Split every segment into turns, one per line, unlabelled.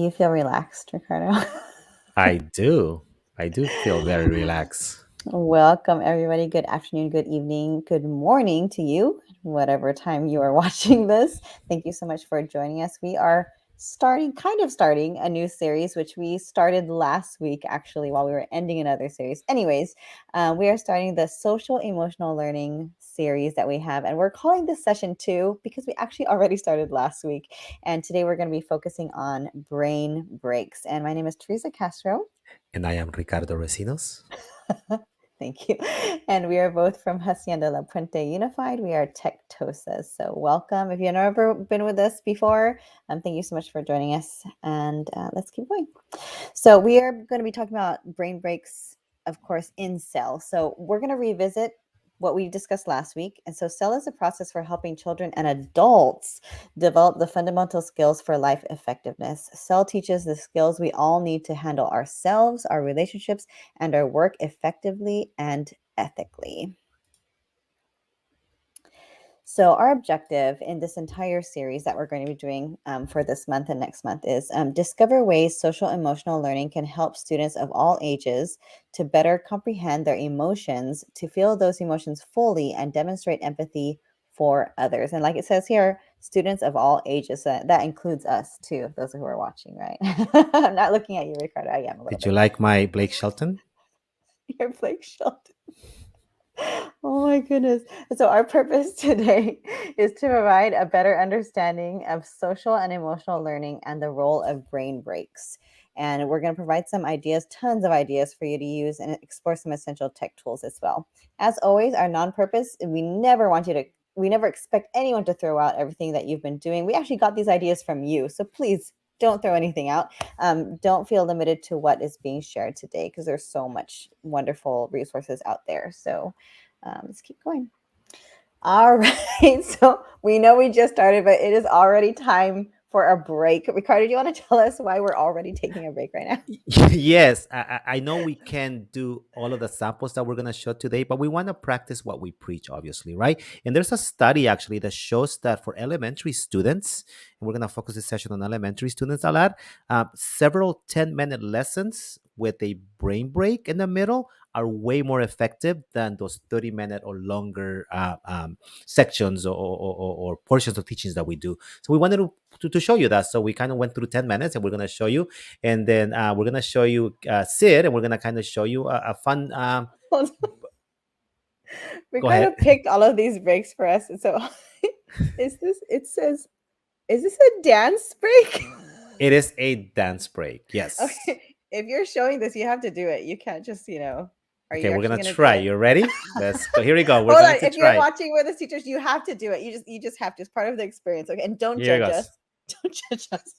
you feel relaxed, Ricardo?
I do. I do feel very relaxed.
Welcome, everybody. Good afternoon, good evening, good morning to you, whatever time you are watching this. Thank you so much for joining us. We are starting a new series, which we started last week, actually, while we were ending another series. Anyways, we are starting the social emotional learning series that we have, and we're calling this session 2 because we actually already started last week. And today we're going to be focusing on brain breaks. And my name is Teresa Castro.
And I am Ricardo Recinos.
Thank you. And we are both from Hacienda La Puente Unified. We are Tectosas. So welcome. If you've never been with us before, thank you so much for joining us. And let's keep going. So we are going to be talking about brain breaks, of course, in cell. So we're going to revisit what we discussed last week. And so cell is a process for helping children and adults develop the fundamental skills for life effectiveness. Cell teaches the skills we all need to handle ourselves, our relationships, and our work effectively and ethically. So, our objective in this entire series that we're going to be doing for this month and next month is discover ways social emotional learning can help students of all ages to better comprehend their emotions, to feel those emotions fully, and demonstrate empathy for others. And like it says here, students of all ages, that includes us too, those who are watching, right? I'm not looking at you, Ricardo. I am a little
Did you
bit.
like my Blake Shelton?
You're Blake Shelton. Oh my goodness. So, our purpose today is to provide a better understanding of social and emotional learning and the role of brain breaks. And we're going to provide some ideas, tons of ideas for you to use and explore some essential tech tools as well. As always, our non purpose, we never expect anyone to throw out everything that you've been doing. We actually got these ideas from you. So, please don't throw anything out. Don't feel limited to what is being shared today because there's so much wonderful resources out there. So, let's keep going. All right. So we know we just started, but it is already time for a break. Ricardo, do you want to tell us why we're already taking a break right now?
Yes, I know we can do all of the samples that we're going to show today, but we want to practice what we preach, obviously, right? And there's a study actually that shows that for elementary students, and we're going to focus this session on elementary students a lot, several 10-minute lessons with a brain break in the middle are way more effective than those 30-minute or longer sections or portions of teachings that we do. So we wanted to show you that. So we kind of went through 10 minutes and we're going to show you. And then we're going to show you Sid, and we're going to kind of show you a fun. Go
Ricardo
ahead.
picked all of these breaks for us. So it says, is this a dance break?
It is a dance break. Yes.
Okay. If you're showing this, you have to do it. You can't just, are
Okay,
you
we're
actually
going to
going to do
try.
it?
You ready? Let's go. Here we go. We're
Hold
going
on.
to
If you're
try.
watching with us, teachers, you have to do it. You just have to. It's part of the experience. Okay. And don't
Here it
judge
goes.
us. Don't judge us.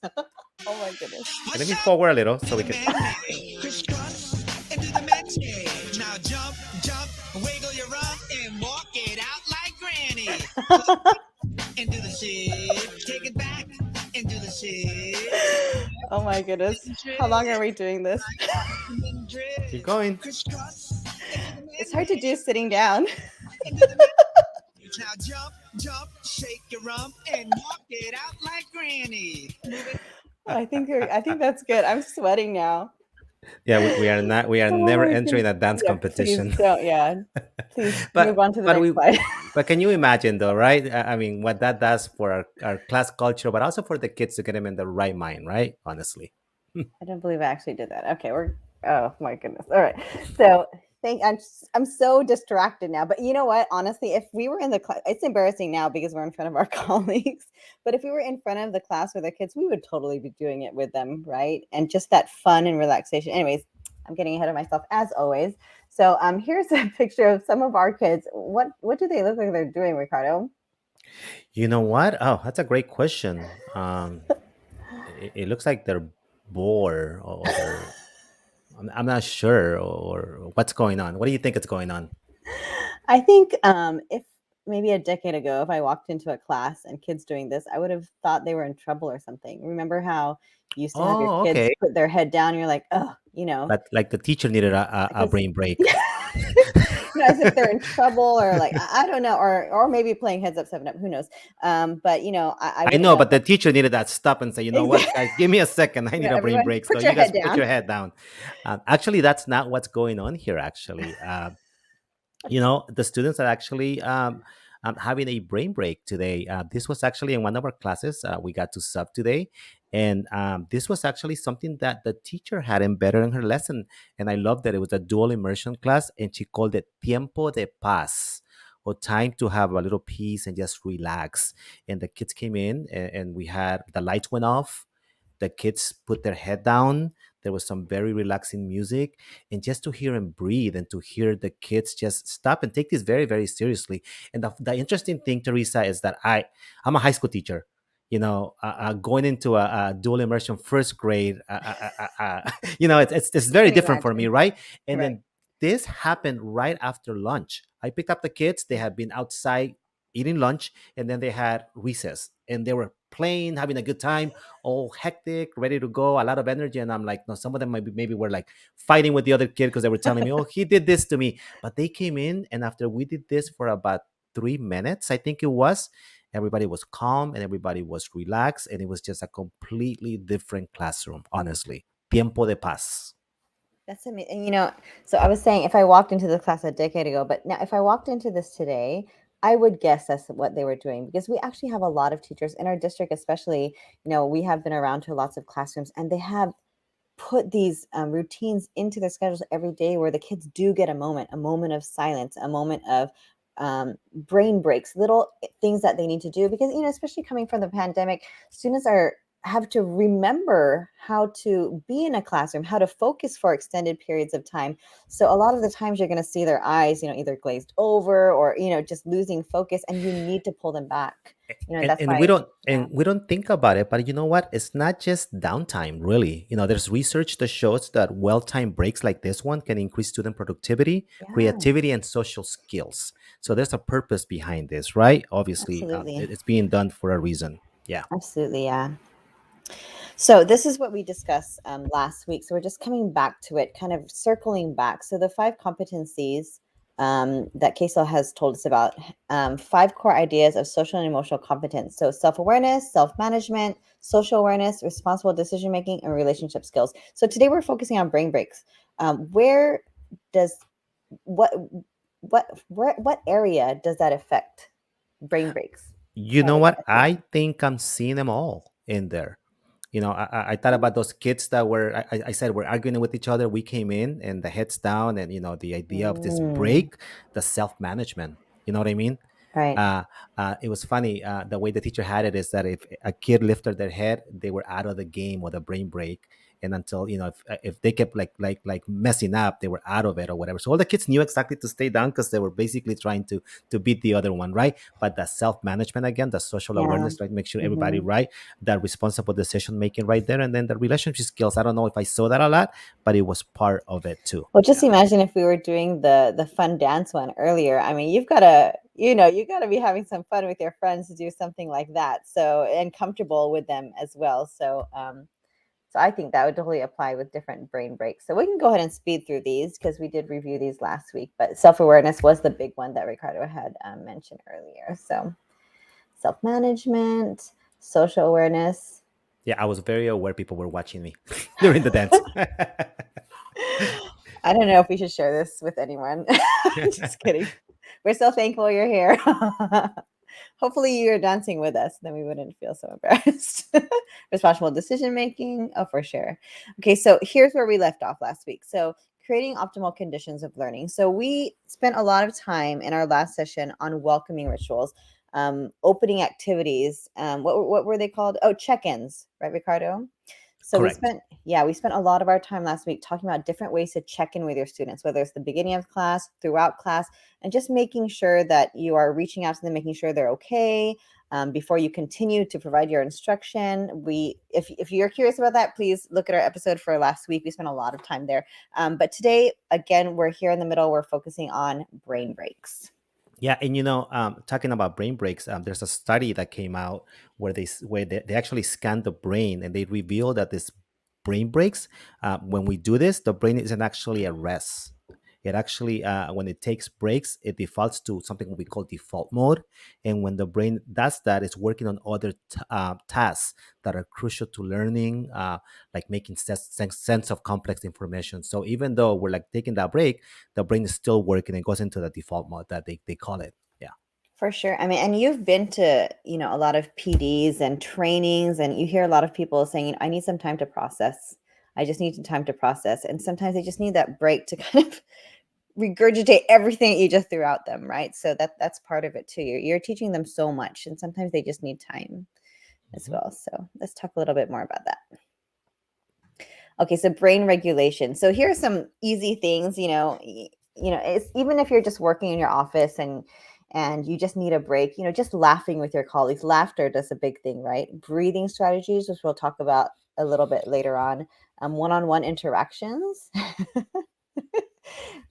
Oh my goodness.
Let me forward a little so we can.
Crisscross and do the match. Now jump, jump, wiggle your rump and walk it out like granny. And do the shit. Take it back and do the shit.
Oh my goodness. How long are we doing this?
Keep going.
Crisscross and do the
It's hard to do sitting down.
and do the match. Now jump, jump, shake your rump and walk it out like granny.
I think that's good. I'm sweating now.
Yeah, we are not. We are
Oh
never
my
entering
goodness.
a dance
Yeah, please
competition.
don't. Yeah. Please move
but
on to the
but
next
we
slide.
but can you imagine though, right? I mean, what that does for our class culture, but also for the kids to get them in the right mind, right? Honestly.
I don't believe I actually did that. Okay, oh my goodness. All right. So I'm so distracted now. But you know what? Honestly, if we were in the class, it's embarrassing now because we're in front of our colleagues. But if we were in front of the class with our kids, we would totally be doing it with them, right? And just that fun and relaxation. Anyways, I'm getting ahead of myself as always. So here's a picture of some of our kids. What do they look like they're doing, Ricardo?
You know what? Oh, that's a great question. It looks like they're bored or they're. I'm not sure or what's going on. What do you think is going on?
I think if maybe a decade ago, if I walked into a class and kids doing this, I would have thought they were in trouble or something. Remember how you used to have your
Oh,
kids
okay.
put their head down? And you're like, oh,
Like the teacher needed a
because
brain break.
yeah, as if they're in trouble or like I don't know, or maybe playing heads up 7 up, who knows. But I
I
would have
know,
done
but the teacher needed that stop and say, you know what,
exactly.
guys, give me a second. I need a brain
Everyone
break. So
put your
you
head
guys put
down.
your head down. Actually, that's not what's going on here. Actually, the students are actually having a brain break today. This was actually in one of our classes. We got to sub today, and this was actually something that the teacher had embedded in her lesson, and I loved that. It was a dual immersion class, and she called it tiempo de paz, or time to have a little peace and just relax. And the kids came in, and we had the lights went off, the kids put their head down. There was some very relaxing music, and just to hear them breathe and to hear the kids just stop and take this very, very seriously. And the interesting thing, Teresa, is that I'm a high school teacher. Going into a dual immersion first grade, it's
I
very
can
different for me,
imagine.
right? And
Right.
then this happened right after lunch. I picked up the kids; they had been outside eating lunch, and then they had recess, and they were playing, having a good time, all hectic, ready to go, a lot of energy. And I'm like, no, some of them maybe were like fighting with the other kid because they were telling me, oh, he did this to me. But they came in, and after we did this for about 3 minutes, I think it was, everybody was calm and everybody was relaxed. And it was just a completely different classroom, honestly. Tiempo de paz.
That's amazing. And so I was saying if I walked into the class a decade ago, but now if I walked into this today, I would guess that's what they were doing because we actually have a lot of teachers in our district, especially, we have been around to lots of classrooms and they have put these routines into their schedules every day where the kids do get a moment of silence, a moment of brain breaks, little things that they need to do because especially coming from the pandemic, students are have to remember how to be in a classroom, how to focus for extended periods of time. So a lot of the times you're going to see their eyes, either glazed over or just losing focus, and you need to pull them back.
and
That's
and we
why,
don't
yeah,
and we don't think about it, but you know what, it's not just downtime, really. There's research that shows that well-timed breaks like this one can increase student productivity,
yeah,
creativity, and social skills. So there's a purpose behind this, right? Obviously,
absolutely,
it's being done for a reason. Yeah.
absolutely, yeah. So this is what we discussed last week. So we're just coming back to it, kind of circling back. So the 5 competencies that Kesel has told us about, 5 core ideas of social and emotional competence. So self-awareness, self-management, social awareness, responsible decision-making, and relationship skills. So today we're focusing on brain breaks. Where does what what area does that affect brain breaks?
You
Kind
know
of like
what?
a
I
theme.
think I'm seeing them all in there. I thought about those kids that were, I said, were arguing with each other. We came in and the heads down, and the idea of this
Mm,
break, the self management. You know what I mean?
right.
uh, it was funny. The way the teacher had it is that if a kid lifted their head, they were out of the game with a brain break. And until if they kept like messing up, they were out of it or whatever. So all the kids knew exactly to stay down because they were basically trying to beat the other one, right? But the self management again, the social
Yeah.
awareness, right? Make sure everybody
Mhm.
right, that responsible decision making right there, and then the relationship skills. I don't know if I saw that a lot, but it was part of it too.
Well, just
Yeah.
imagine if we were doing the fun dance one earlier. I mean, you've gotta, you gotta be having some fun with your friends to do something like that. So, and comfortable with them as well. So I think that would totally apply with different brain breaks. So we can go ahead and speed through these because we did review these last week. But self-awareness was the big one that Ricardo had mentioned earlier. So self-management, social awareness.
Yeah, I was very aware people were watching me during the dance.
I don't know if we should share this with anyone. Just kidding. We're so thankful you're here. Hopefully you're dancing with us, then we wouldn't feel so embarrassed. Responsible decision making. Oh, for sure. Okay, so here's where we left off last week. So creating optimal conditions of learning. So we spent a lot of time in our last session on welcoming rituals, opening activities. What were they called? Oh, check-ins, right, Ricardo? So
Correct.
we spent a lot of our time last week talking about different ways to check in with your students, whether it's the beginning of class, throughout class, and just making sure that you are reaching out to them, making sure they're okay before you continue to provide your instruction. If you're curious about that, please look at our episode for last week. We spent a lot of time there. But today, again, we're here in the middle. We're focusing on brain breaks.
Yeah, and talking about brain breaks, there's a study that came out where they actually scanned the brain, and they revealed that this brain breaks. When we do this, the brain isn't actually at rest. it actually, when it takes breaks, it defaults to something we call default mode. And when the brain does that, it's working on other tasks that are crucial to learning, like making sense of complex information. So even though we're like taking that break, the brain is still working and goes into the default mode that they call it. Yeah.
For sure. I mean, and you've been to, a lot of PDs and trainings, and you hear a lot of people saying, I need some time to process. I just need some time to process. And sometimes they just need that break to kind of regurgitate everything that you just threw out them, right? So that's part of it too. You're teaching them so much, and sometimes they just need time as
Mhm.
well. So let's talk a little bit more about that. Okay, so brain regulation. So here are some easy things, it's even if you're just working in your office and you just need a break, just laughing with your colleagues. Laughter does a big thing, right? Breathing strategies, which we'll talk about a little bit later on. One-on-one interactions.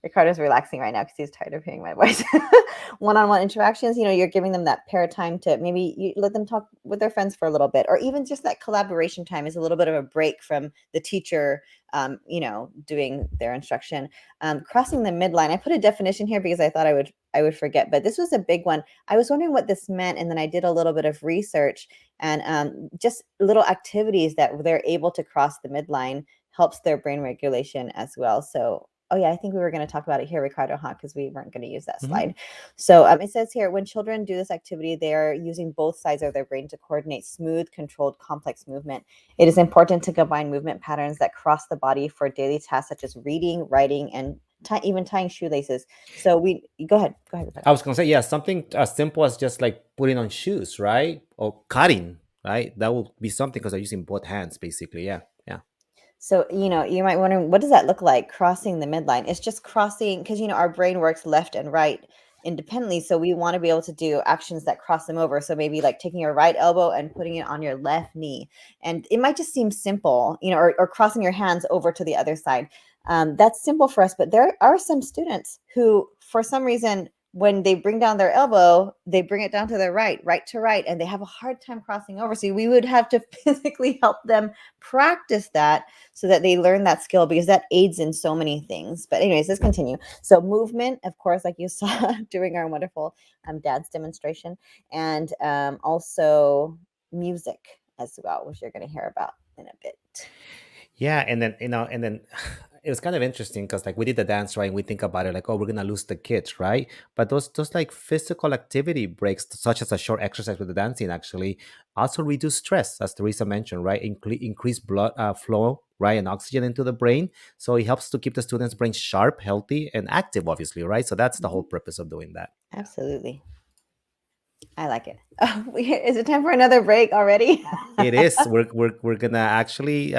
Ricardo's relaxing right now because he's tired of hearing my voice. One-on-one interactions, you're giving them that pair time to maybe you let them talk with their friends for a little bit, or even just that collaboration time is a little bit of a break from the teacher, doing their instruction. Crossing the midline. I put a definition here because I thought I would forget, but this was a big one. I was wondering what this meant, and then I did a little bit of research, and just little activities that they're able to cross the midline helps their brain regulation as well. So, oh yeah, I think we were going to talk about it here, Ricardo, huh? Because we weren't going to use that
Mhm.
slide. So it says here, when children do this activity, they are using both sides of their brain to coordinate smooth, controlled, complex movement. It is important to combine movement patterns that cross the body for daily tasks such as reading, writing, and even tying shoelaces. So go ahead, Ricardo.
I was gonna say, yeah, something as simple as just like putting on shoes, right? Or cutting, right? That would be something because I'm using both hands, basically. Yeah, yeah.
So, you might wonder, what does that look like, crossing the midline? It's just crossing because, our brain works left and right independently. So we want to be able to do actions that cross them over. So maybe like taking your right elbow and putting it on your left knee. And it might just seem simple, or crossing your hands over to the other side. That's simple for us, but there are some students who, for some reason, when they bring down their elbow, they bring it down to their right to right, and they have a hard time crossing over. So we would have to physically help them practice that so that they learn that skill, because that aids in so many things. But anyways, let's continue. So movement, of course, like you saw during our wonderful dance demonstration, and also music as well, which you're going to hear about in a bit.
Yeah, and then and then it was kind of interesting because like we did the dance, right? And we think about it like, oh, we're gonna lose the kids, right? But those like physical activity breaks, such as a short exercise with the dancing, actually also reduce stress, as Teresa mentioned, right? Increase blood flow, right, and oxygen into the brain. So it helps to keep the students' brain sharp, healthy, and active, obviously, right? So that's the whole
Mhm.
purpose of doing that.
Absolutely. I like it. Oh, is it time for another break already?
It is. We're gonna actually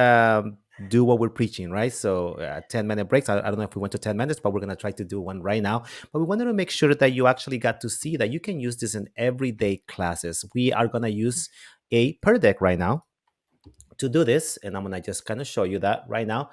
do what we're preaching, right? So 10-minute breaks. I don't know if we went to 10 minutes, but we're gonna try to do one right now. But we wanted to make sure that you actually got to see that you can use this in everyday classes. We are gonna use a per deck right now to do this, and I'm gonna just kind of show you that right now.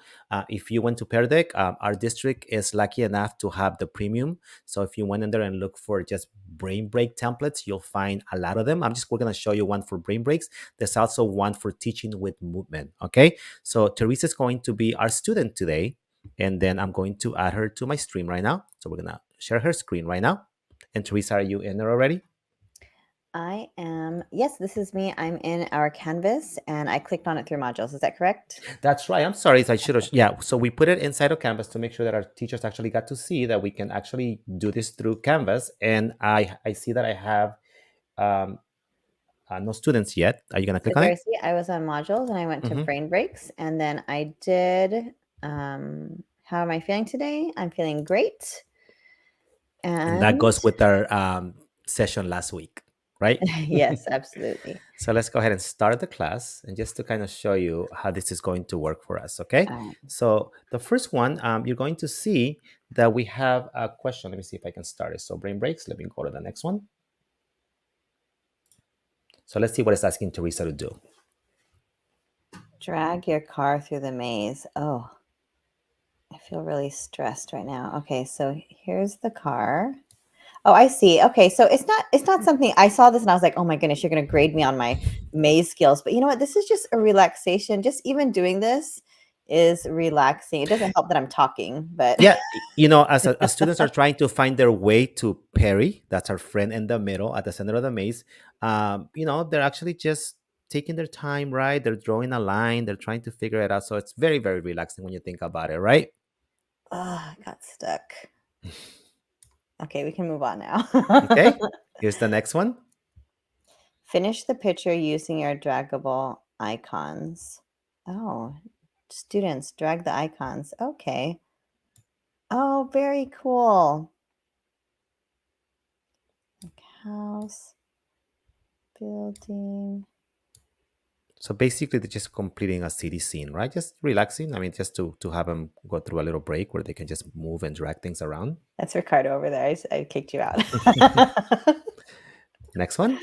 If you went to Pear Deck, our district is lucky enough to have the premium. So if you went in there and look for just brain break templates, you'll find a lot of them. We're gonna show you one for brain breaks. There's also one for teaching with movement. Okay, so Teresa is going to be our student today, and then I'm going to add her to my stream right now. So we're gonna share her screen right now. And Teresa, are you in there already?
I am. Yes, this is me. I'm in our Canvas, and I clicked on it through modules. Is that correct?
That's right. I'm sorry. I should have. Yeah. So we put it inside of Canvas to make sure that our teachers actually got to see that we can actually do this through Canvas. And I see that I have um, no students yet. Are you gonna
So
click on it?
Darcy, I was on modules and I went to
Hmm.
brain breaks, and then I did how am I feeling today? I'm feeling great.
And that
And
goes with our session last week, right?
yes, absolutely.
So let's go ahead and start the class, and just to kind of show you how this is going to work for us. Okay.
Um,
So the first one, you're going to see that we have a question. Let me see if I can start it. So brain breaks. Let me go to the next one. So let's see what it's asking Teresa to do.
Drag your car through the maze. Oh, I feel really stressed right now. Okay, so here's the car. Oh, I see. Okay, so it's not something I saw this and I was like, "Oh my goodness, you're going to grade me on my maze skills." But you know what? This is just a relaxation. Just even doing this is relaxing. It doesn't help that I'm talking, but
Yeah, as students are trying to find their way to Perry, that's our friend in the middle at the center of the maze. They're actually just taking their time, right? They're drawing a line, they're trying to figure it out. So it's very, very relaxing when you think about it, right?
I got stuck. Okay, we can move on now.
Okay, here's the next one.
Finish the picture using your draggable icons. Oh, students, drag the icons. Okay. Oh, very cool. Like house, building.
So basically, they're just completing a city scene, right? Just relaxing. I mean, just to have them go through a little break where they can just move and drag things around.
That's Ricardo over there. I kicked you out.
Next one.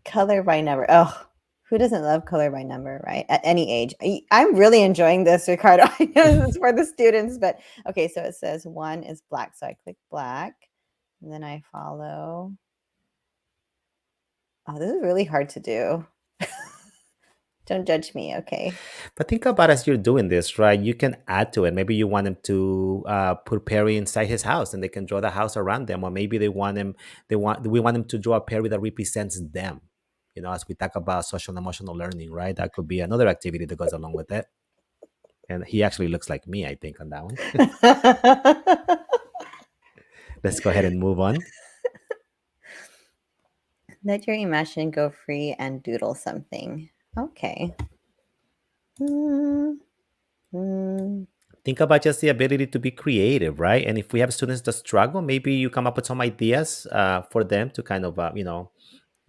Color by number. Oh, who doesn't love color by number, right? At any age. I'm really enjoying this, Ricardo. I know this is for the students, but okay, so it says one is black. So I click black and then I follow. Oh, this is really hard to do. Don't judge me, okay?
But think about as you're doing this, right? You can add to it. Maybe you want them to put Perry inside his house, and they can draw the house around them. Or maybe we want them to draw a Perry that represents them. As we talk about social and emotional learning, right? That could be another activity that goes along with it. And he actually looks like me, I think, on that one. Let's go ahead and move on.
Let your imagination go free and doodle something. Okay. Mm, mm.
Think about just the ability to be creative, right? And if we have students that struggle, maybe you come up with some ideas for them to kind of,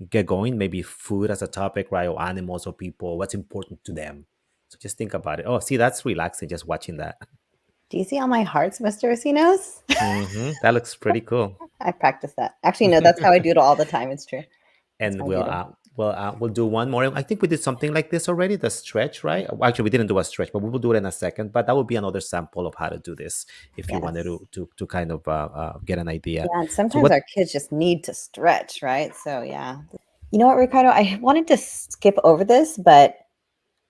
get going. Maybe food as a topic, right? Or animals or people, what's important to them. So just think about it. Oh, see, that's relaxing just watching that.
Do you see all my hearts, Mr. Rosinos?
That looks pretty cool.
I practice that. Actually, no, that's how I doodle all the time. It's true. That's
And
my
we'll
doodle.
we'll do one more. I think we did something like this already, the stretch, right? Well, actually, we didn't do a stretch, but we will do it in a second. But that would be another sample of how to do this if you wanted
Yes.
to kind of get an idea.
Yeah, and
So
sometimes
what
our kids just need to stretch, right? So, yeah. You know what, Ricardo? I wanted to skip over this, but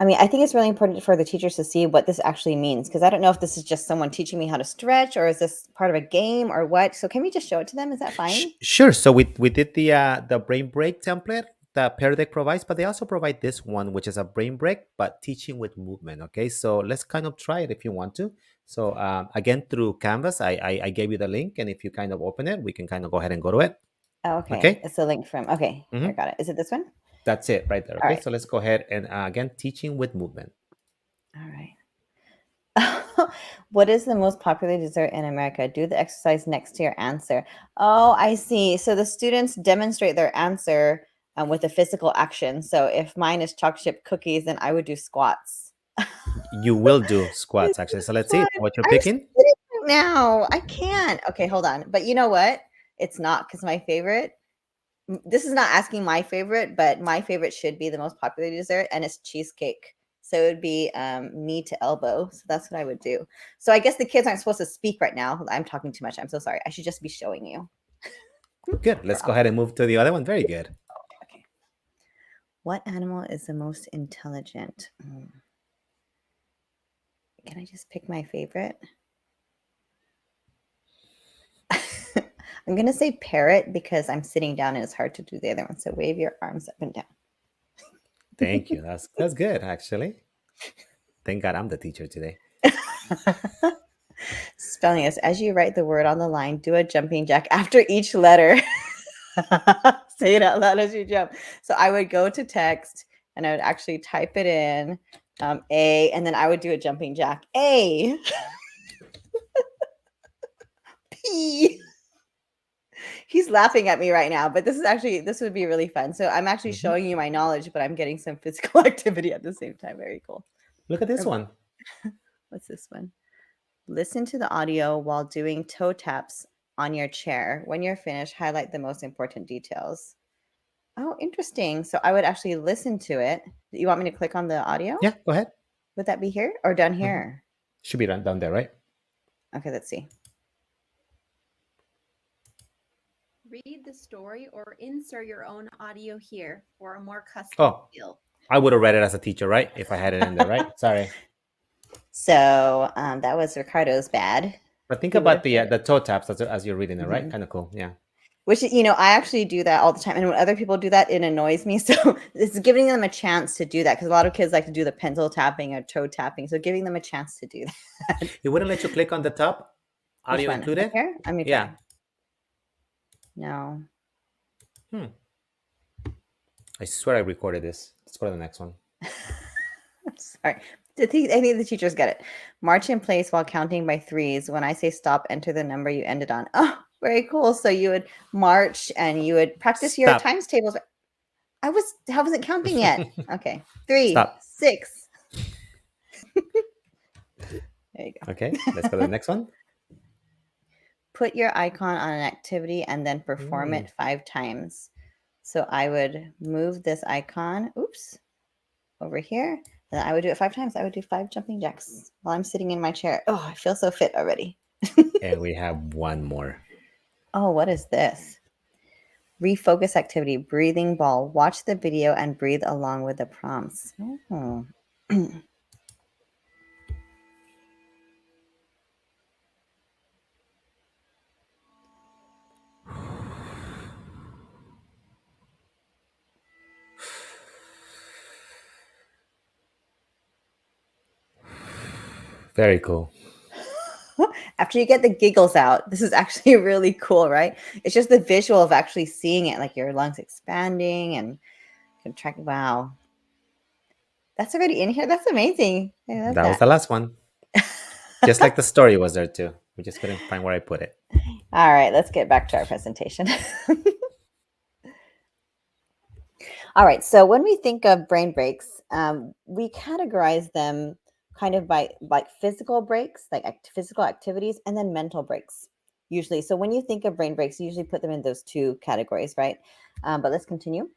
I mean, I think it's really important for the teachers to see what this actually means because I don't know if this is just someone teaching me how to stretch or is this part of a game or what. So, can we just show it to them? Is that fine?
Sure. So we did the brain break template that Pear Deck provides, but they also provide this one, which is a brain break, but teaching with movement. Okay, so let's kind of try it if you want to. So again, through Canvas, I gave you the link, and if you kind of open it, we can kind of go ahead and go to it.
Oh, okay.
Okay,
It's a link from, okay, here,
hmm
got it. Is it this one?
that's it right there.
All
Okay,
right.
so let's go ahead and again, teaching with movement.
All right. What is the most popular dessert in America? Do the exercise next to your answer. Oh, I see. So the students demonstrate their answer with a physical action. So if mine is chocolate chip cookies, then I would do squats.
You will do
This
squats actually.
is
So let's see
fun.
what you're
I'm
picking.
sitting right now. I can't. Okay, hold on. But you know what? It's not because my favorite. This is not asking my favorite, but my favorite should be the most popular dessert, and it's cheesecake. So it would be knee to elbow. So that's what I would do. So I guess the kids aren't supposed to speak right now. I'm talking too much. I'm so sorry. I should just be showing you.
Good. Let's go
Prob-
ahead and move to the other one. Very good.
Okay. What animal is the most intelligent? Can I just pick my favorite? I'm going to say parrot because I'm sitting down and it's hard to do the other one. So wave your arms up and down.
Thank you. That's good actually. Thank God I'm the teacher today.
Spelling is as you write the word on the line, do a jumping jack after each letter. Say it out loud as you jump. So I would go to text and I would actually type it in A, and then I would do a jumping jack. A, P. He's laughing at me right now, but this would be really fun. So I'm actually
Mhm.
showing you my knowledge, but I'm getting some physical activity at the same time. Very cool.
Look at this one.
What's this one? Listen to the audio while doing toe taps on your chair. When you're finished, highlight the most important details. Oh, interesting. So I would actually listen to it. You want me to click on the audio?
Yeah, go ahead.
Would that be here or down
Mhm.
here?
Should be down there, right?
Okay, let's see.
Read the story or insert your own audio here for a more custom
Oh,
feel.
I would have read it as a teacher, right? If I had it in there, right? Sorry.
So that was Ricardo's bad.
But think
He would have
about
read
the
it.
toe taps as you're reading it, right?
Mhm.
Kind of cool. Yeah.
Which, I actually do that all the time. And when other people do that, it annoys me. So it's giving them a chance to do that because a lot of kids like to do the pencil tapping or toe tapping. So giving them a chance to do that.
It wouldn't let you click on the top,
Which
audio
one? Up
included.
here? Let me
Yeah.
try. No.
Hmm. I swear I recorded this. Let's go to the next one.
Sorry. I think the teachers get it. March in place while counting by threes. When I say stop, enter the number you ended on. Oh, very cool. So you would march and you would practice your
Stop.
times tables. I wasn't counting yet. Okay. 3,
Stop.
6. There you go.
Okay. Let's go to the next one.
Put your icon on an activity and then perform
Mm.
it 5 times. So I would move this icon, over here. Then I would do it 5 times. I would do 5 jumping jacks while I'm sitting in my chair. Oh, I feel so fit already.
And we have one more.
Oh, what is this? Refocus activity, breathing ball. Watch the video and breathe along with the prompts. Oh.
Very cool.
After you get the giggles out, this is actually really cool, right? It's just the visual of actually seeing it, like your lungs expanding and contracting. Wow. That's already in here. That's amazing. I love
That was
that.
the last one. Just like the story was there too. We just couldn't find where I put it.
All right, let's get back to our presentation. All right, so when we think of brain breaks, we categorize them kind of by like physical breaks, like physical activities, and then mental breaks, usually. So when you think of brain breaks, you usually put them in those 2 categories, right? But let's continue.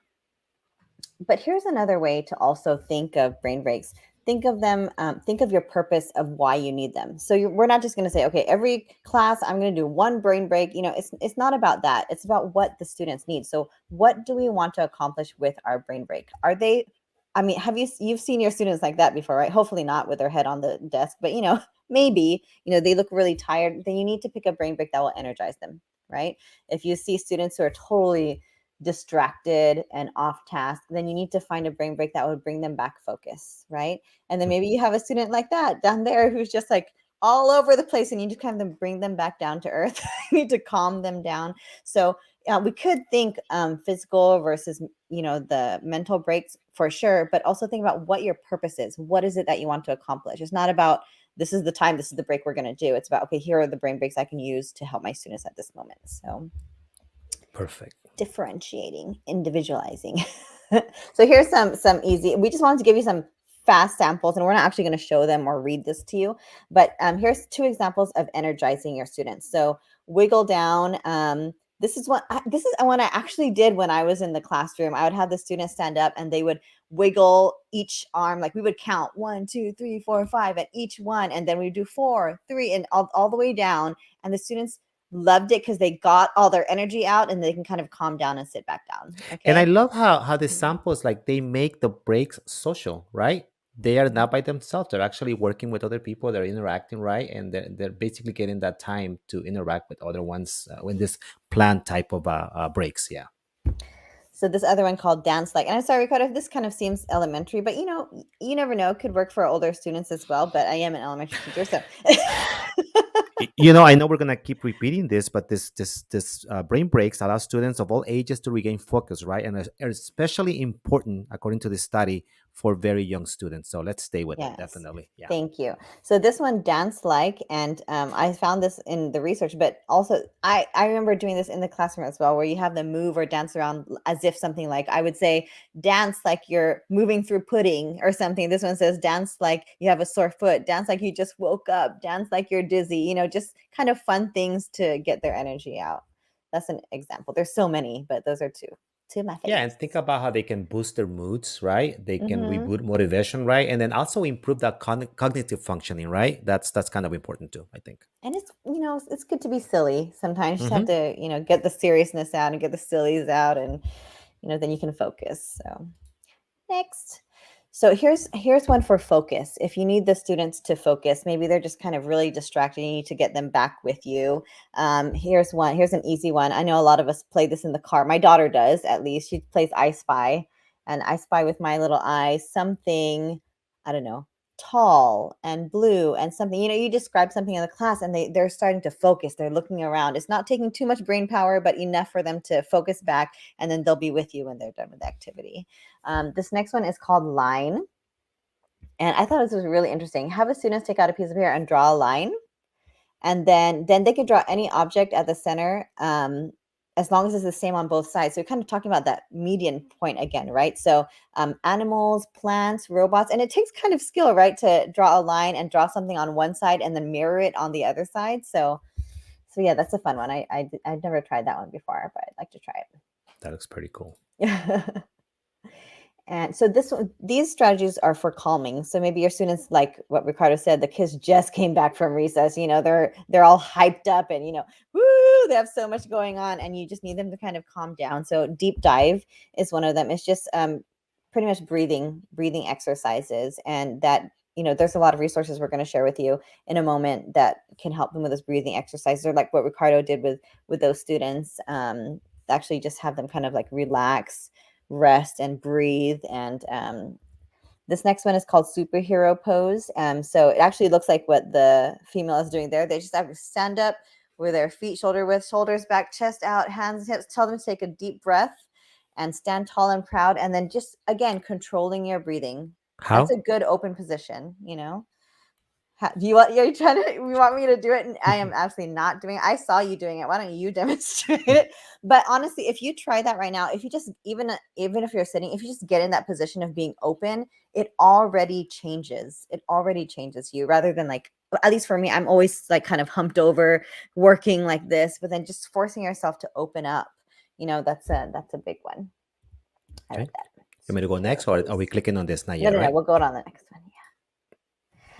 But here's another way to also think of brain breaks. Think of them, think of your purpose of why you need them. So we're not just going to say, okay, every class I'm going to do one brain break. It's not about that. It's about what the students need. So what do we want to accomplish with our brain break? Are they, I mean, you've seen your students like that before, right? Hopefully not with their head on the desk, but maybe, they look really tired. Then you need to pick a brain break that will energize them, right? If you see students who are totally distracted and off task, then you need to find a brain break that would bring them back focus, right? And then maybe you have a student like that down there who's just like all over the place and you need to kind of bring them back down to earth. You need to calm them down. So we could think physical versus the mental breaks for sure, but also think about what your purpose is. What is it that you want to accomplish? It's not about this is the time, this is the break we're going to do. It's about, okay, here are the brain breaks I can use to help my students at this moment. So
Perfect.
differentiating, individualizing. So here's some easy. We just wanted to give you some fast samples, and we're not actually going to show them or read this to you. But here's 2 examples of energizing your students. So wiggle down. This is what I actually did when I was in the classroom. I would have the students stand up and they would wiggle each arm. Like we would count 1, 2, 3, 4, 5 at each one, and then we would do 4, 3, and all the way down. And the students loved it because they got all their energy out and they can kind of calm down and sit back down.
And I
Okay.
love how the samples, like, they make the breaks social, right? They are not by themselves. They're actually working with other people. They're interacting, right? And they're basically getting that time to interact with other ones in this planned type of breaks. Yeah.
So this other one called dance like, and I'm sorry, Ricardo, if this kind of seems elementary, but you never know. It could work for older students as well. But I am an elementary teacher, so
I know we're gonna keep repeating this, but this brain breaks allow students of all ages to regain focus, right? And are especially important, according to this study, for very young students. So let's stay with it,
yes.
definitely. Yeah.
Thank you. So this one, dance like, and I found this in the research, but also I remember doing this in the classroom as well, where you have them move or dance around as if something like I would say, dance like you're moving through pudding or something. This one says, dance like you have a sore foot, dance like you just woke up, dance like you're dizzy. Just kind of fun things to get their energy out. That's an example. There's so many, but those are two of my
Yeah, and
favorites.
think about how they can boost their moods, right? They can
Hmm.
reboot motivation, right? And then also improve that cognitive functioning, right? That's kind of important too, I think.
And it's good to be silly sometimes. You just have
Hmm.
to, get the seriousness out and get the sillies out, and then you can focus. So next. So here's one for focus. If you need the students to focus, maybe they're just kind of really distracted. You need to get them back with you. Here's one. Here's an easy one. I know a lot of us play this in the car. My daughter does, at least. She plays I Spy, and I spy with my little eye something. I don't know, tall and blue and something. You describe something in the class, and they're starting to focus. They're looking around. It's not taking too much brain power, but enough for them to focus back, and then they'll be with you when they're done with the activity. This next one is called line. And I thought this was really interesting. Have the students take out a piece of paper and draw a line. And then they can draw any object at the center, as long as it's the same on both sides. So we're kind of talking about that median point again, right? So animals, plants, robots, and it takes kind of skill, right, to draw a line and draw something on one side and then mirror it on the other side. So yeah, that's a fun one. I've never tried that one before, but I'd like to try
That looks pretty cool.
it. And so these strategies are for calming. So maybe your students, like what Ricardo said, the kids just came back from recess. They're all hyped up and woo, they have so much going on, and you just need them to kind of calm down. So deep dive is one of them. It's just pretty much breathing exercises, and that there's a lot of resources we're going to share with you in a moment that can help them with those breathing exercises, or like what Ricardo did with those students. Actually, just have them kind of like relax, rest, and breathe. And this next one is called superhero pose. So it actually looks like what the female is doing there. They just have to stand up with their feet shoulder width, shoulders back, chest out, hands, hips. Tell them to take a deep breath and stand tall and proud. And then just, again, controlling your breathing. That's
How?
a good open position. You want me to do it? And I am absolutely not doing it. I saw you doing it. Why don't you demonstrate it? But honestly, if you try that right now, if you just, even if you're sitting, if you just get in that position of being open, it already changes you, rather than, like, at least for me, I'm always like kind of humped over working like this, but then just forcing yourself to open up, that's a big one. I
Okay.
like that.
You want me to go next, or are we clicking on this? Not
No,
yet,
no, no.
right?
We'll go on the next one.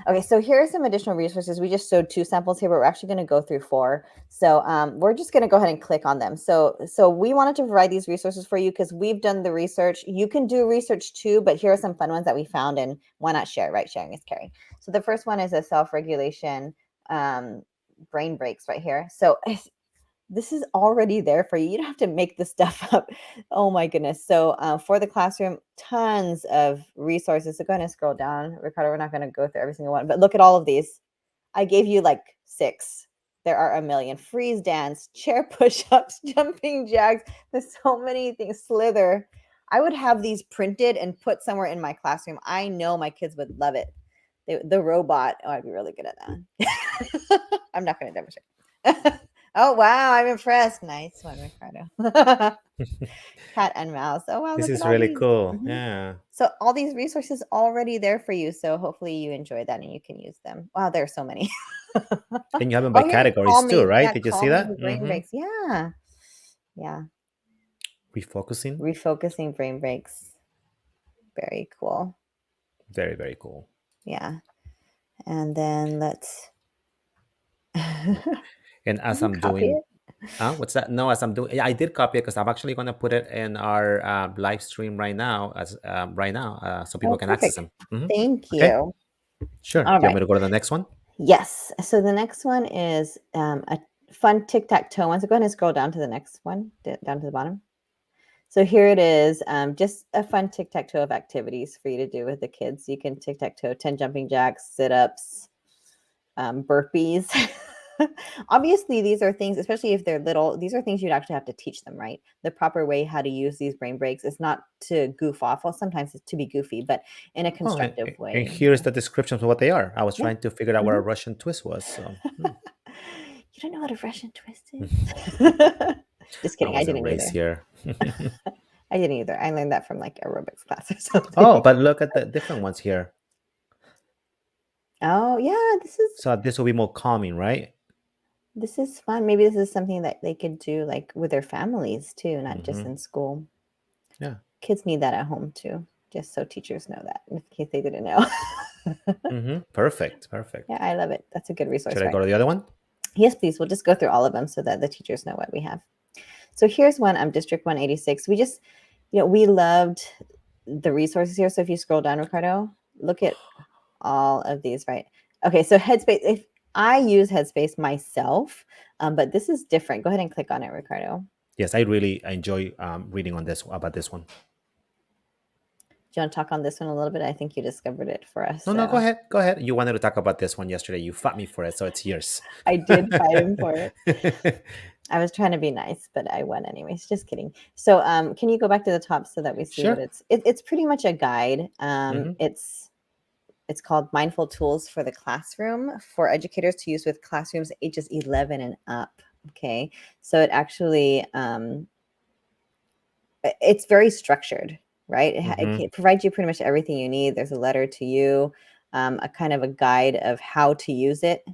Okay, so here are some additional resources. We just showed 2 samples here, but we're actually going to go through 4. So we're just going to go ahead and click on them. So we wanted to provide these resources for you because we've done the research. You can do research too, but here are some fun ones that we found, and why not share, right? Sharing is caring. So the first one is a self-regulation brain breaks right here. So this is already there for you. You don't have to make this stuff up. Oh my goodness. So for the classroom, tons of resources. So go ahead and scroll down. Ricardo, we're not going to go through every single one, but look at all of these. I gave you like 6. There are a million. Freeze dance, chair push-ups, jumping jacks. There's so many things. Slither. I would have these printed and put somewhere in my classroom. I know my kids would love it. The robot. Oh, I'd be really good at that. I'm not going to demonstrate. Oh, wow. I'm impressed. Nice one, Ricardo. Cat and mouse. Oh, wow.
This
Look at
is
all
really
these.
cool.
Mhm.
Yeah.
So all these resources already there for you. So hopefully you enjoy that and you can use them. Wow, there are so many.
And you have them by
Oh, here's
categories too,
calming.
right?
Yeah,
Did you see
calming
that?
brain
Mm-hmm.
breaks. Yeah. Yeah.
Refocusing.
Refocusing brain breaks. Very cool.
Very, very cool.
Yeah. And then let's
And
did
as
you
I'm
copy
doing,
it?
what's that? No, as I'm doing, yeah, I did copy it because I'm actually going to put it in our live stream right now, so people
Oh,
can access
perfect.
them. Hmm.
Thank
Okay,
you.
sure. Do
All
you want
right.
me to go to the next one?
Yes. So the next one is a fun tic-tac-toe one. So go ahead and scroll down to the next one, down to the bottom. So here it is, just a fun tic-tac-toe of activities for you to do with the kids. You can tic-tac-toe, 10 jumping jacks, sit-ups, burpees. Obviously, these are things, especially if they're little, these are things you'd actually have to teach them, right? The proper way how to use these brain breaks is not to goof off. Well, sometimes it's to be goofy, but in a
Oh,
constructive
and
way.
here's the descriptions of what they are. I was
Yeah.
trying to figure out what a
Mhm.
Russian twist was. So
You don't know what a Russian twist is? Just
I
kidding. I
wasn't
didn't
raised
either.
here.
I didn't either. I learned that from like aerobics class or
Oh,
something.
but look at the different ones here.
Oh yeah,
So this will be more calming, right?
this is fun. Maybe this is something that they could do like with their families too, not just
Mm-hmm.
in school.
Yeah.
Kids need that at home too, just so teachers know that in case they didn't know.
Mm-hmm. Perfect. Perfect.
Yeah, I love it. That's a good resource,
Should I
right?
go to the other one?
Yes, please. We'll just go through all of them so that the teachers know what we have. So here's one. District 186. We just, we loved the resources here. So if you scroll down, Ricardo, look at all of these, right? Okay, so Headspace, if I use Headspace myself, but this is different. Go ahead and click on it, Ricardo.
Yes, I really enjoy reading on this about this one.
Do you want to talk on this one a little bit? I think you discovered it for us.
No, no, go
So
ahead. Go ahead. You wanted to talk about this one yesterday. You fought me for it, so it's yours.
I did fight him for it. I was trying to be nice, but I won anyways. Just kidding. So, can you go back to the top so that we see what
Sure.
it's pretty much a guide.
Hmm.
It's called Mindful Tools for the Classroom for educators to use with classrooms ages 11 and up. Okay, so it actually it's very structured, right?
Hmm.
It provides you pretty much everything you need. There's a letter to you, a kind of a guide of how to use it.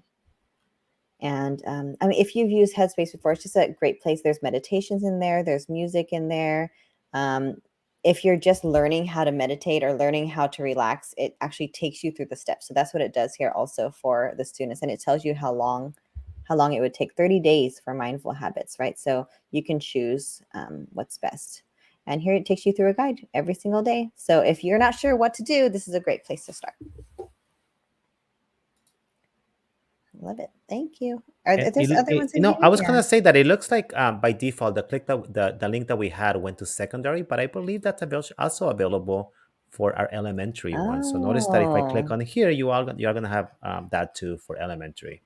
And I mean, if you've used Headspace before, it's just a great place. There's meditations in there, there's music in there. Um, if you're just learning how to meditate or learning how to relax, it actually takes you through the steps. So that's what it does here also for the students. And it tells you how long it would take, 30 days for mindful habits, right? So you can choose what's best. And here it takes you through a guide every single day. So if you're not sure what to do, this is a great place to start. Love it. Thank you.
And
There's other ones in here?
I was
Yeah.
gonna say that it looks like by default the link that we had went to secondary, but I believe that's also available for our elementary one. So notice that if I click
Oh,
on here, you're gonna have that too for elementary.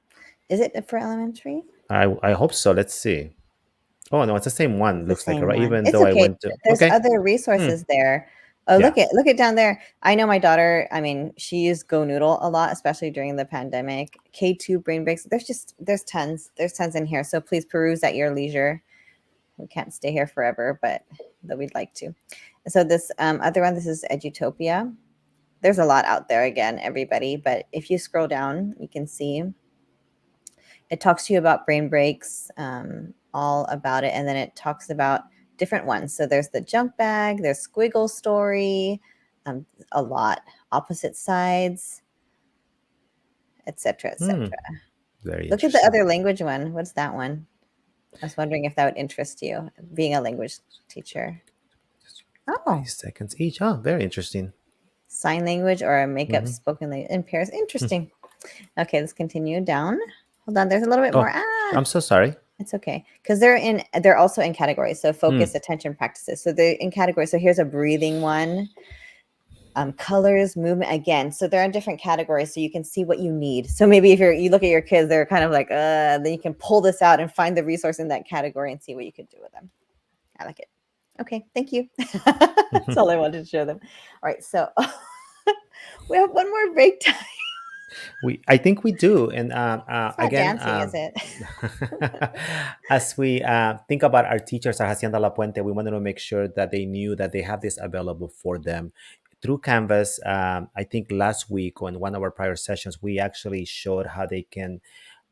is it for elementary?
I hope so. Let's see. Oh no, it's the same one.
It's the
Looks like,
same
right?
one.
Even
It's
though I
okay.
went to
There's
okay.
other
Hmm.
resources there. Oh,
Yeah.
look it down there. I know my daughter, I mean, she used Go Noodle a lot, especially during the pandemic. K2 brain breaks. There's tons. There's tons in here. So please peruse at your leisure. We can't stay here forever, but though we'd like to. So this other one, this is Edutopia. There's a lot out there again, everybody, but if you scroll down, you can see it talks to you about brain breaks, all about it, and then it talks about different ones. So there's the junk bag, there's squiggle story, a lot, opposite sides, etc.,
Hmm.
etc.
Very
Look at the
interesting.
other language one. What's that one? I was wondering if that would interest you, being a language teacher.
30
Oh,
seconds each. Oh, very interesting.
sign language or a makeup
Hmm.
spoken language in pairs. Interesting. Okay, let's continue down. Hold on, there's a little bit more.
Oh, I'm so sorry.
It's okay because they're also in categories. So
Hmm.
focus, attention practices. So they're in categories. So here's a breathing one. Colors, movement again. So they're in different categories, so you can see what you need. So maybe if you look at your kids, they're kind of like, then you can pull this out and find the resource in that category and see what you can do with them. I like it. Okay, thank you. That's all I wanted to show them. All right, so we have one more break time.
I think we do, and
It's not
again,
dancing, is it?
as we think about our teachers at Hacienda La Puente, we wanted to make sure that they knew that they have this available for them through Canvas. I think last week on one of our prior sessions, we actually showed how they can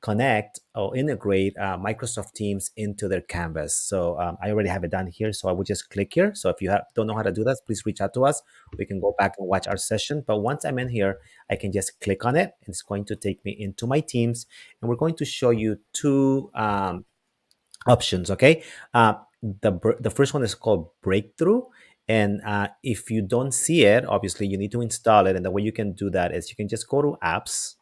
connect or integrate Microsoft Teams into their Canvas. So I already have it done here. So I would just click here. So if you don't know how to do that, please reach out to us. We can go back and watch our session. But once I'm in here, I can just click on it. It's going to take me into my Teams. And we're going to show you two options, okay? The first one is called Breakthrough. And if you don't see it, obviously you need to install it. And the way you can do that is you can just go to apps,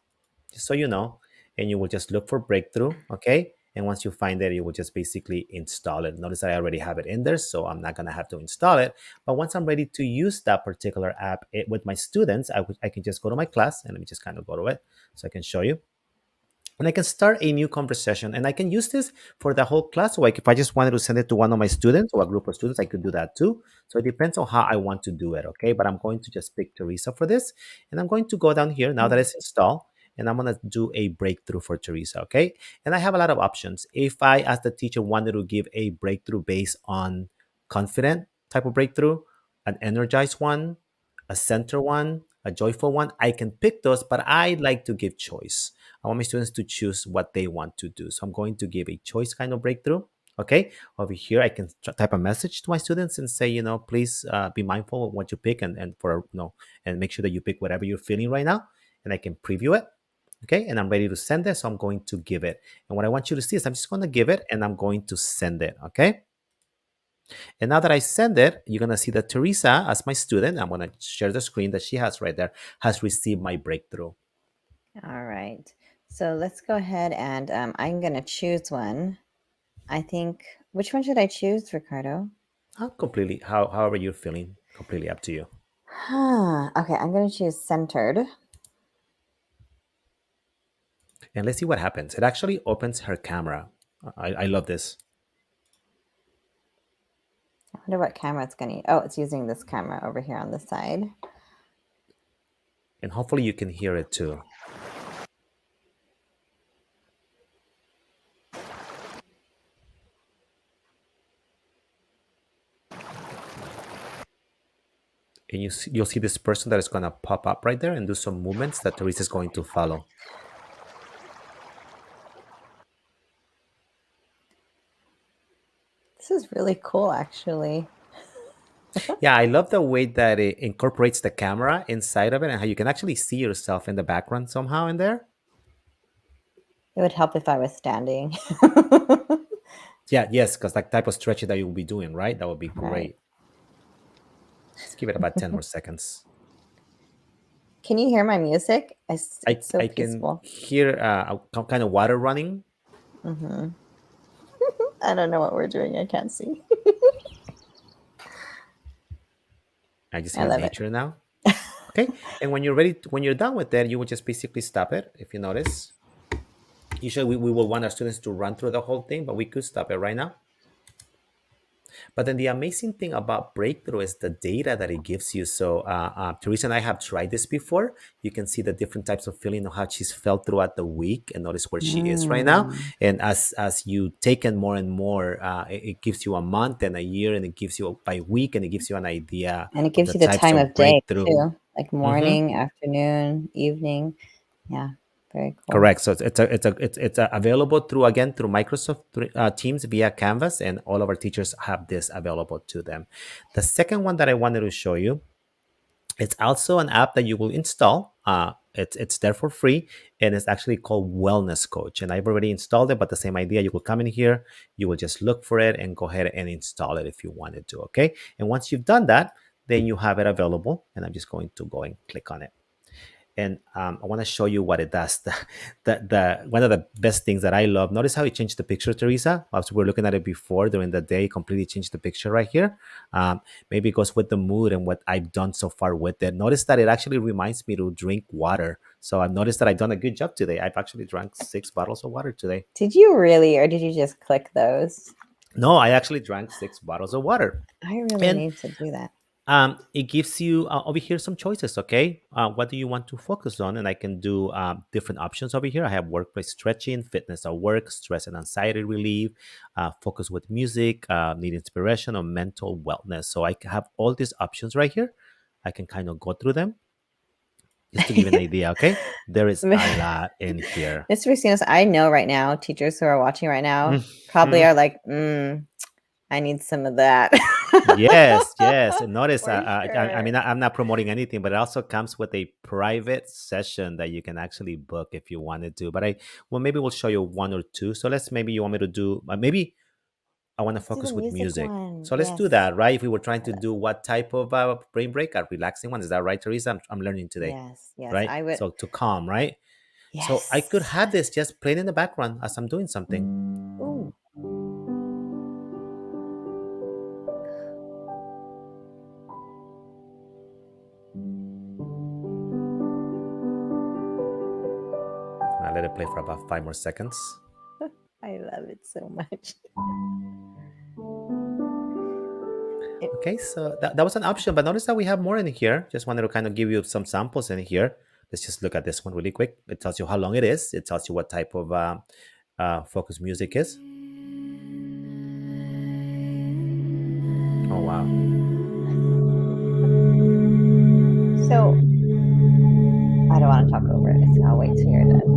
just so you know, and you will just look for Breakthrough, okay? And once you find it, you will just basically install it. Notice that I already have it in there, so I'm not gonna have to install it. But once I'm ready to use that particular app with my students, I can just go to my class, and let me just kind of go to it so I can show you. And I can start a new conversation, and I can use this for the whole class. So like if I just wanted to send it to one of my students or a group of students, I could do that too. So it depends on how I want to do it, okay? But I'm going to just pick Teresa for this, and I'm going to go down here now that it's installed, and I'm going to do a breakthrough for Teresa, okay? And I have a lot of options. If I, as the teacher, wanted to give a breakthrough based on confident type of breakthrough, an energized one, a center one, a joyful one, I can pick those, but I like to give choice. I want my students to choose what they want to do. So I'm going to give a choice kind of breakthrough. Okay. Over here, I can type a message to my students and say, please be mindful of what you pick and make sure that you pick whatever you're feeling right now. And I can preview it. Okay. And I'm ready to send it. So I'm going to give it. And what I want you to see is I'm just going to give it and I'm going to send it. Okay. And now that I send it, you're going to see that Teresa, as my student, I'm going to share the screen that she has right there, has received my breakthrough.
All right. So let's go ahead and I'm going to choose one. I think, which one should I choose, Ricardo?
Completely, however you're feeling, completely up to you.
Okay, I'm going to choose centered.
And let's see what happens. It actually opens her camera. I love this.
I wonder what camera it's going to use. Oh, it's using this camera over here on the side.
And hopefully you can hear it too. And you'll see this person that is going to pop up right there and do some movements that Teresa is going to follow.
This is really cool, actually.
Yeah, I love the way that it incorporates the camera inside of it and how you can actually see yourself in the background somehow in there.
It would help if I was standing.
Yeah, yes, because that type of stretching that you'll be doing, right? That would be
Right.
great. Let's give it about 10 more seconds.
Can you hear my music? It's so
I can
peaceful.
hear kind of water running.
Hmm. I don't know what we're doing. I can't see.
I just
I
hear
love it.
nature now. Okay, and when you're ready, when you're done with that, you will just basically stop it. If you notice, usually we will want our students to run through the whole thing, but we could stop it right now. But then the amazing thing about Breakthrough is the data that it gives you. So Teresa and I have tried this before. You can see the different types of feeling of how she's felt throughout the week, and notice where she is right now.
Mm.
And as you take in more and more, it gives you a month and a year, and it gives you by week, and it gives you an idea
And it
of
gives
the
you the
types
time
of
of day
breakthrough.
too, like
Mhm.
morning, afternoon, evening. Yeah, very cool.
Correct. So it's available through again through Microsoft Teams via Canvas, and all of our teachers have this available to them. The second one that I wanted to show you, it's also an app that you will install. It's there for free, and it's actually called Wellness Coach. And I've already installed it, but the same idea. You will come in here, you will just look for it, and go ahead and install it if you wanted to. Okay. And once you've done that, then you have it available. And I'm just going to go and click on it. And I want to show you what it does. The one of the best things that I love. Notice how it changed the picture, Teresa. As we were looking at it before during the day, completely changed the picture right here. Maybe it goes with the mood and what I've done so far with it. Notice that it actually reminds me to drink water. So I've noticed that I've done a good job today. I've actually drank 6 bottles of water today.
Did you really, or did you just click those?
No, I actually drank 6 bottles of water.
I really
And
need to do that.
it gives you over here some choices. Okay, what do you want to focus on? And I can do different options over here. I have workplace stretching, fitness at work, stress and anxiety relief, focus with music, need inspiration, or mental wellness. So I have all these options right here. I can kind of go through them just to give you an idea. Okay, there is a lot in here.
Mr. Vecinos, I know right now, teachers who are watching right now probably
Mhm.
are like, I need some of that.
Yes, yes. And notice,
For
I
sure.
mean, I'm not promoting anything, but it also comes with a private session that you can actually book if you wanted to. But well, maybe we'll show you one or two. So maybe you want me to do, maybe I want to
Let's do the
focus with
music
music.
one.
So let's do
Yes.
that, right? If we were trying
I
to
love-
do what type of brain break, a relaxing one, is that right, Teresa? I'm learning today,
Yes. Yes.
right?
I would.
So to calm, right? So I could
Yes.
have this just playing in the background as I'm doing something.
Ooh.
And I let it play for about 5 more seconds.
I love it so much.
Okay, so that was an option, but notice that we have more in here. Just wanted to kind of give you some samples in here. Let's just look at this one really quick. It tells you how long it is. It tells you what type of focus music is. Oh, wow.
So I don't want to talk over it. So I'll wait till you're done.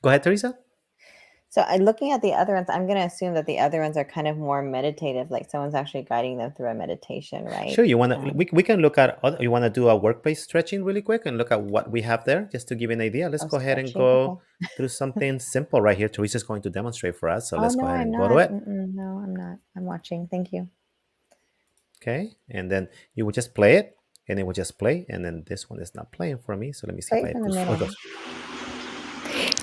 Go ahead, Teresa.
So I looking at the other ones, I'm going to assume that the other ones are kind of more meditative, like someone's actually guiding them through a meditation, right?
Sure, you want to we can look at you want to do a workplace stretching really quick and look at what we have there just to give you an idea. Let's
Oh,
go ahead and
stretching.
go
Okay.
through something simple right here. Teresa's going to demonstrate for us, so
Oh
let's go
no,
ahead
I'm
and go to
not.
it.
No, I'm not. I'm watching. Thank you.
Okay, and then you would just play it, and it will just play, and then this one is not playing for me. So let me see if
Right
I
from the
push. Oh, it
middle.
goes.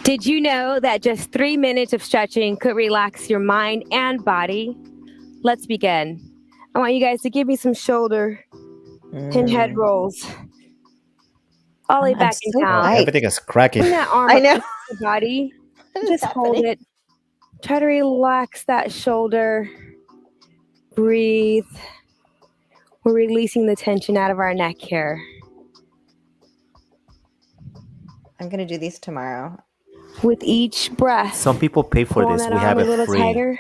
Did you know that just 3 minutes of stretching could relax your mind and body? Let's begin. I want you guys to give me some shoulder and head
Mm.
rolls. All the way
I'm
back in
so
Oh,
town.
tight.
everything is cracking.
Bring that arm
I know.
across the body.
What is
Just hold
happening?
it. Try to relax that shoulder. Breathe. We're releasing the tension out of our neck here.
I'm going to do these tomorrow.
With each breath,
Some people pay for
pulling
this.
that
We
arm
have
a
it
little
free.
tighter.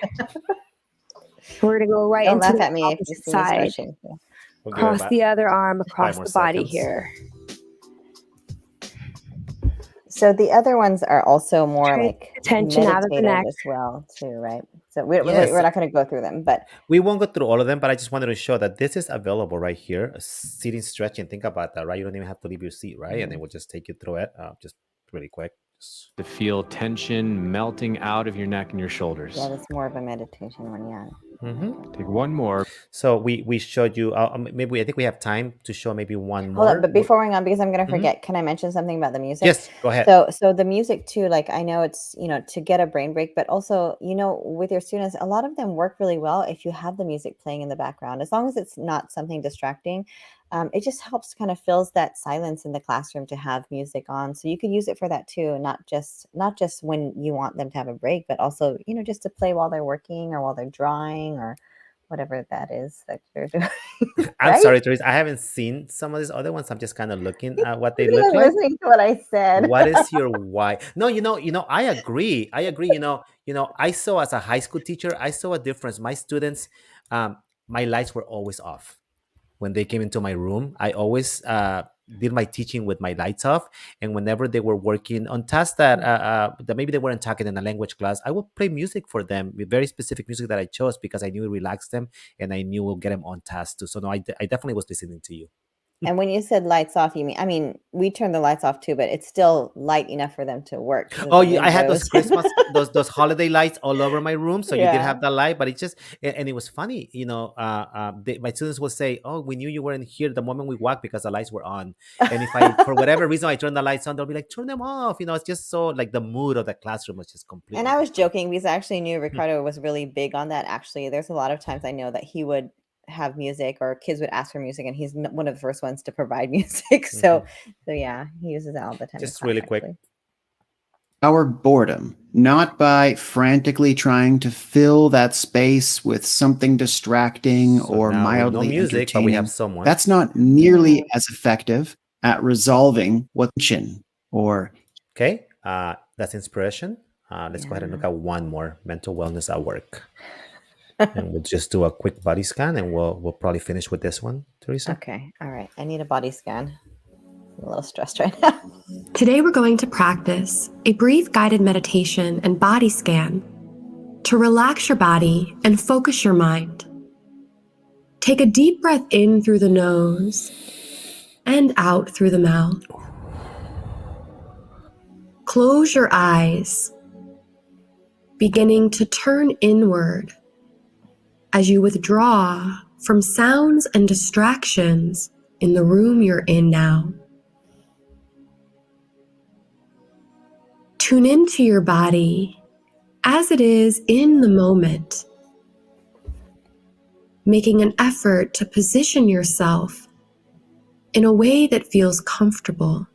We're going to go right
Don't
into
laugh
the
at me if you
opposite
see me
side.
stretching. Yeah.
We'll give it
Cross
about
the other arm
5
across
more
the body
seconds.
here.
So the other ones are also more
Try to
like
get the tension out of the
meditative
neck.
as well, too, right? So we're
Yes,
not going to go through them, but
we won't go through all of them, but I just wanted to show that this is available right here. Sitting stretching. Think about that, right? You don't even have to leave your seat, right? And then we'll just take you through it, just really quick.
To feel tension melting out of your neck and your shoulders.
yeah, that's more of a meditation one. Yeah.
Take one more.
So we showed you. Maybe I think we have time to show maybe one
Hold
more.
on, but before we go on, because I'm going to
Mhm.
forget, can I mention something about the music?
Yes, go ahead.
So the music too, like I know it's, to get a brain break, but also, with your students, a lot of them work really well if you have the music playing in the background, as long as it's not something distracting. It just helps kind of fills that silence in the classroom to have music on. So you could use it for that too, not just when you want them to have a break, but also, just to play while they're working or while they're drawing or whatever that is that you're doing.
I'm
Right?
sorry, Therese. I haven't seen some of these other ones. I'm just kind of looking at what they
You're
look
not
like.
listening to what I said.
What is your why? No, I agree. I agree. I saw as a high school teacher, I saw a difference. My students, my lights were always off when they came into my room. I always did my teaching with my lights off, and whenever they were working on tasks that maybe they weren't talking in a language class, I would play music for them, with very specific music that I chose because I knew it relaxed them, and I knew it would get them on task too. So no, I definitely was listening to you.
And when you said lights off, I mean, we turn the lights off too, but it's still light enough for them to work through
Oh,
the
I had those
windows.
Christmas, those holiday lights all over my room. So you did
Yeah.
have that light, but it just and it was funny. My students will say, "Oh, we knew you weren't here the moment we walked because the lights were on." And if I, for whatever reason, I turn the lights on, they'll be like, "Turn them off." It's just so like the mood of the classroom was just completely
And I was
different.
joking because I actually knew Ricardo was really big on that. Actually, there's a lot of times I know that he would have music or kids would ask for music, and he's one of the first ones to provide music. So,
Mhm.
so yeah, he uses that all the time in
Just
class.
really quick.
Actually.
Our boredom, not by frantically trying to fill that space with something distracting
So
or
now with no
mildly
music, but we have
entertaining.
someone.
That's not nearly as effective at resolving what's tension or
Okay, that's inspiration. Let's go ahead and
Yeah.
look at one more: mental wellness at work. And we'll just do a quick body scan, and we'll probably finish with this one, Teresa.
Okay. All right. I need a body scan. I'm a little stressed right now.
Today we're going to practice a brief guided meditation and body scan to relax your body and focus your mind. Take a deep breath in through the nose and out through the mouth. Close your eyes, beginning to turn inward as you withdraw from sounds and distractions in the room you're in now. Tune into your body as it is in the moment, making an effort to position yourself in a way that feels comfortable.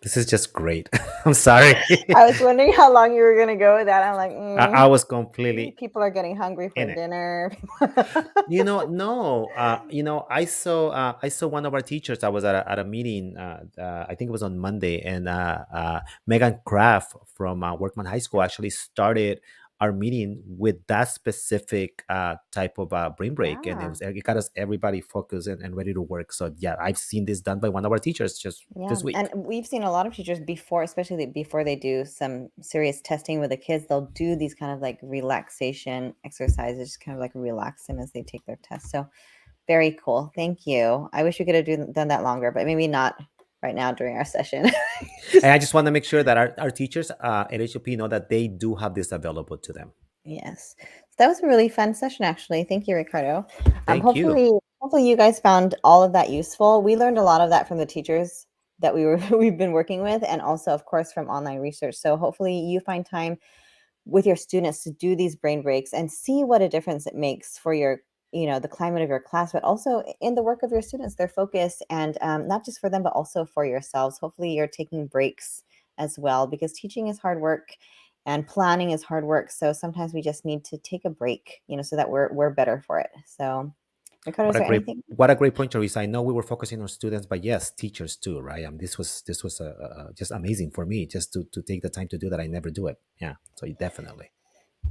This is just great. I'm sorry.
I was wondering how long you were going to go with that. I'm like,
I was completely
people are getting hungry for
in it.
dinner.
No. I saw one of our teachers. I was at a meeting. I think it was on Monday, and Megan Kraft from Workman High School actually started our meeting with that specific type of brain break, and
Yeah.
it got us everybody focused and ready to work. So yeah, I've seen this done by one of our teachers just
Yeah,
this week.
and we've seen a lot of teachers before, especially before they do some serious testing with the kids, they'll do these kind of like relaxation exercises, just kind of like relax them as they take their test. So very cool. Thank you. I wish we could have done that longer, but maybe not right now during our session.
And I just want to make sure that our teachers at HOP know that they do have this available to them.
Yes. That was a really fun session, actually. Thank you, Ricardo.
Thank you.
Hopefully you guys found all of that useful. We learned a lot of that from the teachers that we've been working with, and also, of course, from online research. So hopefully you find time with your students to do these brain breaks and see what a difference it makes for your, the climate of your class, but also in the work of your students, their focus, and not just for them, but also for yourselves. Hopefully you're taking breaks as well, because teaching is hard work and planning is hard work. So sometimes we just need to take a break, so that we're better for it. So Ricardo, is there anything?
What a great point, Teresa. I know we were focusing on students, but yes, teachers too, right? This was just amazing for me just to take the time to do that. I never do it. Yeah, so definitely.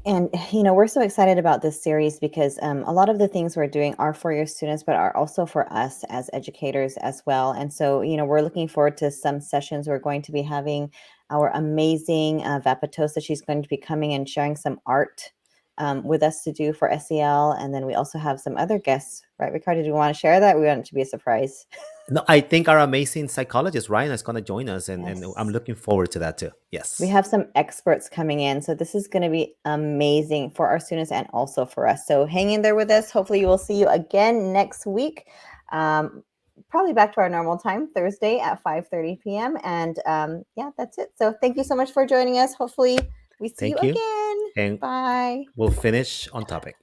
And we're so excited about this series because a lot of the things we're doing are for your students, but are also for us as educators as well. And so, we're looking forward to some sessions. We're going to be having our amazing Vapatosa. She's going to be coming and sharing some art with us to do for SEL. And then we also have some other guests, right, Ricardo? Do you want to share that? We want it to be a surprise.
No, I think our amazing psychologist Ryan is going to join us, and
Yes.
I'm looking forward to that too. Yes,
We have some experts coming in. So this is going to be amazing for our students and also for us. So hang in there with us. Hopefully we will see you again next week. Probably back to our normal time, Thursday at 5:30 p.m. And yeah, that's it. So thank you so much for joining us. Hopefully we see you
thank you,
again.
and
Bye.
we'll finish on topic.